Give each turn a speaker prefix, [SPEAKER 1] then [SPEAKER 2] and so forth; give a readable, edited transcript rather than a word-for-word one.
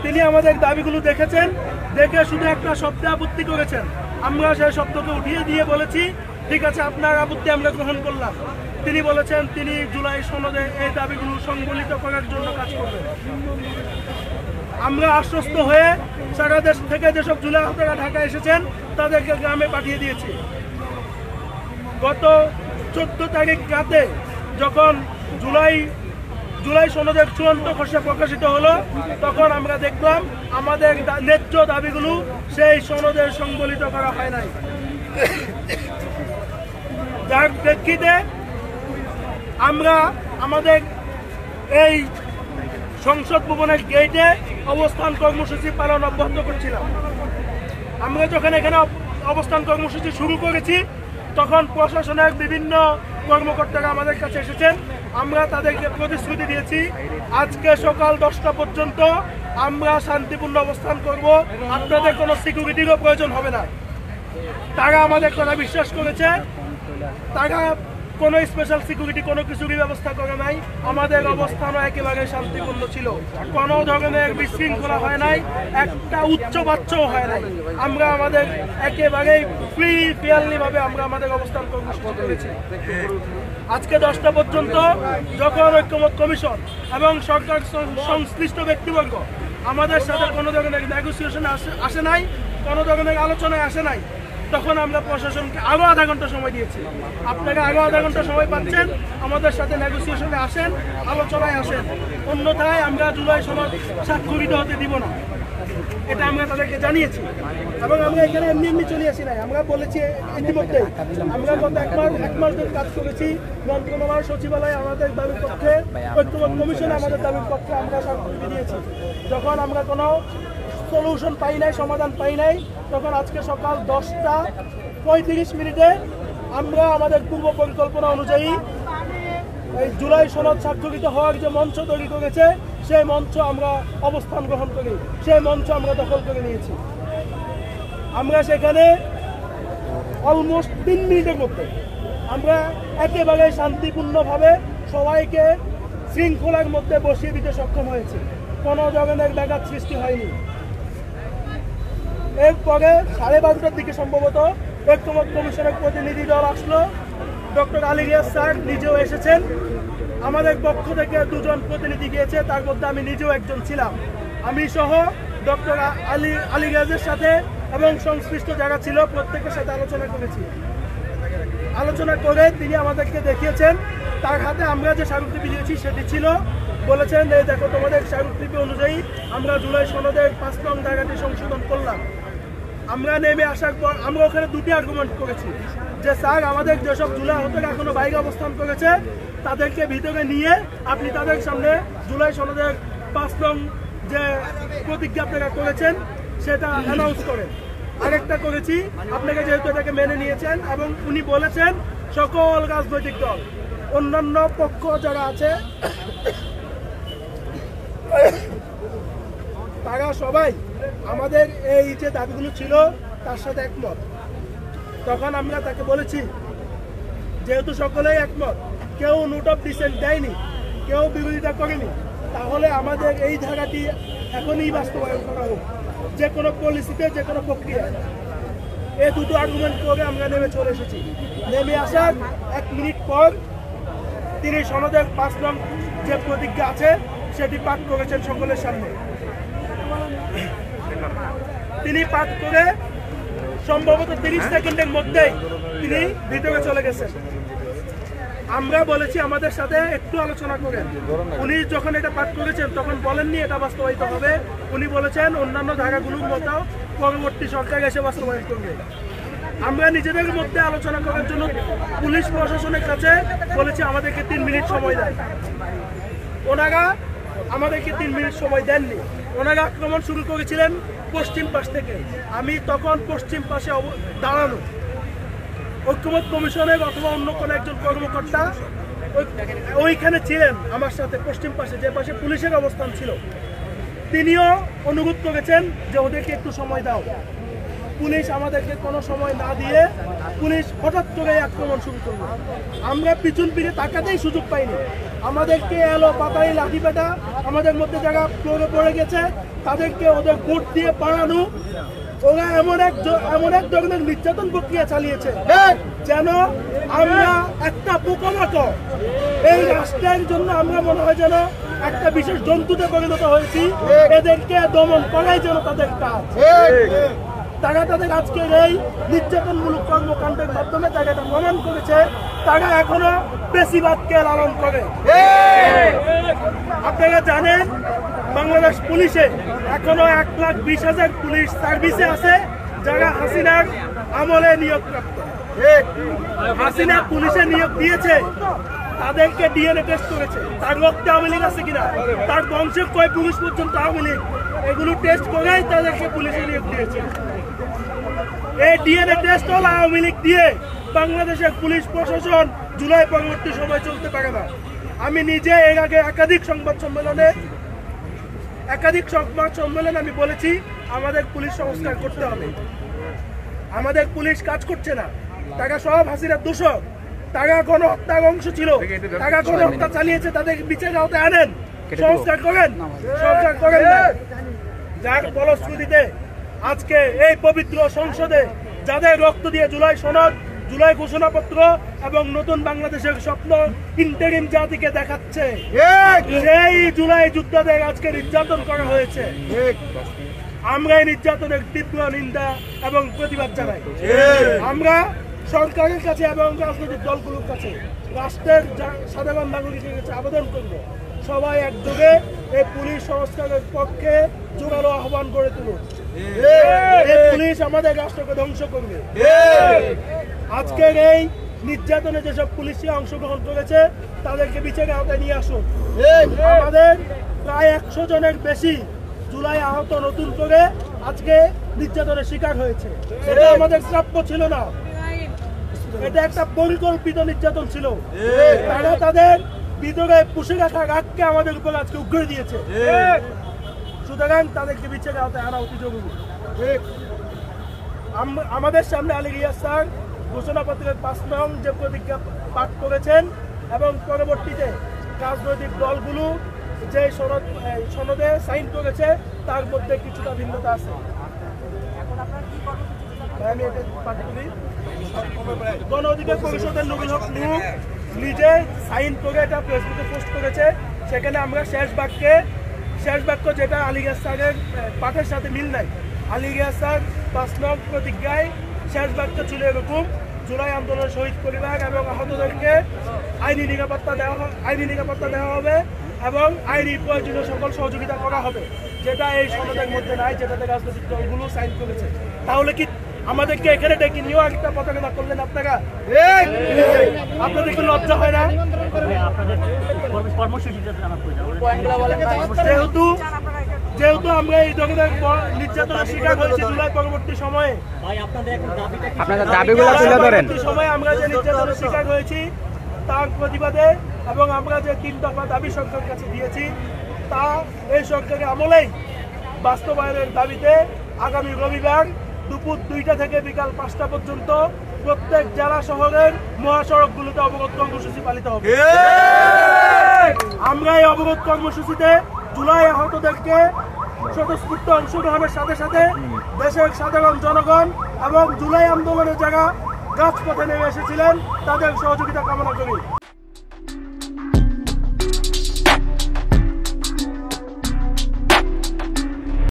[SPEAKER 1] তিনি আমাদের দাবিগুলো দেখেছেন, দেখে শুধু একটা শব্দে আপত্তি করেছেন। আমরা সেই শব্দকে উঠিয়ে দিয়ে বলেছি ঠিক আছে, আপনার আপত্তি আমরা গ্রহণ করলাম। তিনি বলেছেন তিনি জুলাই সনদে এই দাবিগুলো সংবলিত করার জন্য কাজ করবেন। আমরা আশ্বস্ত হয়ে সারা দেশ থেকে যেসব জুলাই আহতরা ঢাকায় এসেছেন তাদেরকে গ্রামে পাঠিয়ে দিয়েছি। গত 14 তারিখ রাতে যখন জুলাই সনদের চূড়ান্ত খসড়া প্রকাশিত হলো, তখন আমরা দেখলাম আমাদের ন্যায্য দাবিগুলো সেই সনদের সংবলিত করা হয় নাই। যার প্রেক্ষিতে আমরা আমাদের এই সংসদ ভবনের গেটে অবস্থান কর্মসূচি পালন অব্যাহত করছিলাম। আমরা যখন এখানে অবস্থান কর্মসূচি শুরু করেছি তখন প্রশাসনের বিভিন্ন কর্মকর্তারা আমাদের কাছে এসেছেন। আমরা তাদেরকে প্রতিশ্রুতি দিয়েছি আজকে সকাল 10টা পর্যন্ত আমরা শান্তিপূর্ণ অবস্থান করব, আপনাদের কোনো সিকিউরিটিরও প্রয়োজন হবে না। তারা আমাদের কথা বিশ্বাস করেছে, তারা কোনো স্পেশাল সিকিউরিটি কোনো কিছুরই ব্যবস্থা করে নাই। আমাদের অবস্থানও একেবারে শান্তিপূর্ণ ছিল, কোনো ধরনের বিশৃঙ্খলা হয় নাই, একটা উচ্চ বাচ্চাও হয় নাই। আমরা আমাদের একেবারেই ফেয়ারলি ভাবে আমরা আমাদের অবস্থান কর্মসূচি করেছি। আজকে 10টা পর্যন্ত যখন ঐক্যমত কমিশন এবং সরকার সংশ্লিষ্ট ব্যক্তিবর্গ আমাদের সাথে কোনো ধরনের নেগোসিয়েশনে আসে নাই, কোনো ধরনের আলোচনায় আসে নাই, তখন আমরা প্রশাসনকে আরো আধা ঘন্টা সময় দিয়েছি। আপনারা আরো আধা ঘন্টা সময় পাচ্ছেন, আমাদের সাথে নেগোসিয়েশনে আসেন, আলোচনায় আসেন, অন্যথায় আমরা জুলাই সনদ স্বাক্ষরিত হতে দিব না। এটা আমরা তাদেরকে জানিয়েছি এবং আমরা এখানে এমনি চলে আসি নাই। আমরা বলেছি ইতিমধ্যে আমরা গত এক মাস ধরে কাজ করেছি। মন্ত্রণালয় সচিবালয় আমাদের দাবির পক্ষে, ঐক্যমত কমিশনে আমাদের দাবির পক্ষে আমরা স্বীকৃতি দিয়েছি। যখন আমরা কোনো সলিউশন পাই নাই, সমাধান পাই নাই, তখন আজকে সকাল 10:35 আমরা আমাদের পূর্ব পরিকল্পনা অনুযায়ী এই জুলাই সনদ স্বাক্ষরিত হওয়ার যে মঞ্চ তৈরি করেছে সেই মঞ্চ আমরা অবস্থান গ্রহণ করি, সেই মঞ্চ আমরা দখল করে নিয়েছি। আমরা সেখানে অলমোস্ট 3 মিনিটের মধ্যে আমরা একেবারে শান্তিপূর্ণভাবে সবাইকে শৃঙ্খলার মধ্যে বসিয়ে দিতে সক্ষম হয়েছি, কোনো ধরনের ব্যাঘাত সৃষ্টি হয়নি। এরপরে 12:30টার দিকে সম্ভবত ঐক্যমত কমিশনের প্রতিনিধি দল আসলো। ডক্টর আলী রিয়াজ স্যার নিজেও এসেছেন, আমাদের পক্ষ থেকে 2জন প্রতিনিধি গিয়েছে, তার মধ্যে আমি নিজেও একজন ছিলাম। আমি সহ ডক্টর আলী রিয়াজের সাথে এবং সংশ্লিষ্ট যারা ছিল প্রত্যেকের সাথে আলোচনা করেছি। আলোচনা করে তিনি আমাদেরকে দেখিয়েছেন, তার হাতে আমরা যে স্মারকলিপি দিয়েছি সেটি ছিল। বলেছেন এই দেখো তোমাদের স্মারকলিপি অনুযায়ী আমরা জুলাই সনদের 5 নং ধারাটি সংশোধন করলাম। আমরা নেমে আসার পর আমরা ওখানে 2টি আর্গুমেন্ট করেছি যে স্যার আমাদের যেসব জুলাই আহতরা এখনো বাইরে অবস্থান করেছে তাদেরকে ভিতরে নিয়ে আপনি তাদের সামনে জুলাই সনদের 5 নং যে প্রতিজ্ঞা আপনারা করেছেন সেটা অ্যানাউন্স করেন। আরেকটা করেছি আপনাকে যেহেতু এটাকে মেনে নিয়েছেন এবং উনি বলেছেন সকল রাজনৈতিক দল অন্যান্য পক্ষ যারা আছে তারা সবাই আমাদের এই যে দাবিগুলো ছিল তার সাথে একমত। তখন আমরা তাকে বলেছি যেহেতু সকলেই একমত, কেউ নোট অফ ডিসেন্ট দেয়নি, কেউ বিরোধিতা করেনি, তাহলে আমাদের এই ধারাটি এখনই বাস্তবায়ন করা হোক, যে কোনো পলিসিতে, যে কোনো প্রক্রিয়া। এই 2টো আর্গুমেন্ট করে আমরা নেমে চলে এসেছি। নেমে আসার 1 মিনিট পর তিনি সনদের 5 নং যে প্রতিজ্ঞা আছে সেটি পাঠ করেছেন সকলের সামনে। তিনি পাঠ করে সম্ভবত 30 সেকেন্ডের মধ্যেই তিনি ভিতরে চলে গেছেন। আমরা বলেছি আমাদের সাথে একটু আলোচনা করেন। উনি যখন এটা পাঠ করেছেন তখন বলেননি এটা বাস্তবায়িত হবে, উনি বলেছেন অন্যান্য ধারাগুলোর মতো পরবর্তী সরকার এসে বাস্তবায়ন করবে। আমরা নিজেদের মধ্যে আলোচনা করার জন্য পুলিশ প্রশাসনের কাছে বলেছি আমাদেরকে 3 মিনিট সময় দেয়। ওনারা আমাদেরকে 3 মিনিট সময় দেননি। ওনারা আক্রমণ শুরু করেছিলেন পশ্চিম পাশ থেকে। আমি তখন পশ্চিম পাশে দাঁড়ানো, ঐক্যমত কমিশনের অথবা অন্য কোনো একজন কর্মকর্তা ওইখানে ছিলেন আমার সাথে পশ্চিম পাশে, যে পাশে পুলিশের অবস্থান ছিল। তিনিও অনুরোধ করেছেন যে ওদেরকে একটু সময় দাও। পুলিশ আমাদেরকে কোনো সময় না দিয়ে পুলিশ হঠাৎ করে আক্রমণ শুরু করলো। আমরা পিছন ফিরে তাকাতেই সুযোগ পাইনি। আমাদেরকে এলো পাতাই লাঠি পেটা, আমাদের মধ্যে যারা ফ্লোরে পড়ে গেছে তাদেরকে ওদের ভোট দিয়ে পালানো, ওরা এমন এক ধরনের নির্যাতন প্রক্রিয়া চালিয়েছে যেন আমরা একটা পোকামাকড় এই রাষ্ট্রের জন্য আমরা মনে হয় যেন একটা বিশেষ জন্তুতে পরিণত হয়েছি। এদেরকে দমন করাই যেন তাদের কাজ। তারা তাদের আজকের এই নির্যাতনমূলক কর্মকাণ্ডের মাধ্যমে তারা এটা প্রমাণ করেছে তারা এখনো পেশিবাদকে লালন করে। আপনারা জানেন বাংলাদেশ পুলিশে এখনো 1,20,000 পুলিশ সার্ভিসে আছে যারা হাসিনার আমলে নিয়োগপ্রাপ্ত। হাসিনা পুলিশে নিয়োগ দিয়েছে, তাদেরকে ডিএনএ টেস্ট করেছে, তার রক্তে আওয়ামী লীগ আছে কিনা, তার বংশের কয় পুলিশ পর্যন্ত আওয়ামী লীগ, এগুলো টেস্ট করেই তাদেরকে পুলিশে নিয়োগ দিয়েছে। এই ডিএনএ টেস্ট হল আওয়ামী লীগ দিয়ে বাংলাদেশের পুলিশ প্রশাসন জুলাই পরবর্তী সময় চলতে পারে না। আমি নিজে এর আগে একাধিক সংবাদ সম্মেলনে আমি বলেছি আমাদের পুলিশ সংস্কার করতে হবে। আমাদের পুলিশ কাজ করছে না, তারা সব হাসিনার দোষক, তারা গণহত্যার অংশ ছিল, তারা গণহত্যা চালিয়েছে, তাদের বিচারের আওতায় আনেন, সংস্কার করেন না। যার ফলশ্রুতিতে আজকে এই পবিত্র সংসদে যাদের রক্ত দিয়ে জুলাই সনদ, জুলাই ঘোষণাপত্র এবং নতুন বাংলাদেশের স্বপ্ন ইন্টারিম জাতিকে দেখাচ্ছে, সেই জুলাই যোদ্ধাদের আজকে নির্যাতন করা হয়েছে। আমরা এই নির্যাতনের তীব্র নিন্দা এবং প্রতিবাদ জানাই। আমরা সরকারের কাছে এবং রাজনৈতিক দলগুলোর কাছে, রাষ্ট্রের সাধারণ নাগরিকের কাছে আবেদন করব, সবাই একযোগে এই পুলিশ সংস্কারের পক্ষে জোরালো আহ্বান করে তুলুন। পুলিশ আমাদের রাষ্ট্রকে ধ্বংস করবে। আজকের এই নির্যাতনে যেসব পুলিশে অংশগ্রহণ করেছে তাদেরকে বিচারের আওতায় নিয়ে আসুন। আমাদের প্রায় 100 জনের বেশি জুলাই আহত নতুন করে আজকে নির্যাতনের শিকার হয়েছে। এটা আমাদের প্রাপ্য ছিল না, এটা একটা পরিকল্পিত নির্যাতন ছিল। তারা তাদের ভিতরে পুষে রাখা রাগকে আমাদের উপর আজকে উগড়ে দিয়েছে। সুতরাং তাদেরকে বিচারের আওতায় আনা অতি জরুরি। আমাদের সামনে আলী রিয়াজ স্যার ঘোষণাপত্রের 5 নং যে প্রতিজ্ঞা পাঠ করেছেন এবং পরবর্তীতে রাজনৈতিক দলগুলো যে সনদে সাইন করেছে তার মধ্যে কিছুটা ভিন্নতা আছে। আমি এটা পাঠ করি। গণ অধিকার পরিষদের নবীল হক নূর নিজে সাইন করে এটা ফেসবুকে পোস্ট করেছে। সেখানে আমরা শেষ বাক্য যেটা আলী রিয়াজ স্যারের পাঠের সাথে মিল নাই। আলী রিয়াজ স্যার 5 নং প্রতিজ্ঞায় শেষ বাক্য ছিল এরকম: জুলাই আন্দোলনের শহীদ পরিবার এবং আহতদেরকে আইনি নিরাপত্তা দেওয়া হবে এবং আইনি প্রয়োজনীয় সকল সহযোগিতা করা হবে, যেটা এই সনদের মধ্যে নাই, যেটাতে রাজনৈতিক দলগুলো সাইন করেছে। তাহলে কি আমাদেরকে এখানে ডেকে নিয়েও একটা পতাকা করলেন আপনারা? আপনাদের কি লজ্জা হয় না? যেহেতু আমরা এই ধরনের নির্যাতনের শিকার হয়েছি জুলাই পরবর্তী সময়ে, আমরা যে নির্যাতনের শিকার হয়েছি তার প্রতিবাদে এবং আমরা যে 3 দফা দাবি সরকারের কাছে দিয়েছি তা এই সরকারের আমলেই বাস্তবায়নের দাবিতে আগামী রবিবার দুপুর 2টা থেকে বিকাল 5টা পর্যন্ত প্রত্যেক জেলা শহরের মহাসড়কগুলোতে অবরোধ কর্মসূচি পালিত হবে। আমরা এই অবরোধ কর্মসূচিতে জুলাই আহতদেরকে স্বতঃস্ফূর্ত অংশগ্রহণের সাথে সাথে দেশের সাধারণ জনগণ এবং জুলাই আন্দোলনে যারা রাজপথে নেমে এসেছিলেন তাদের সহযোগিতা কামনা করি।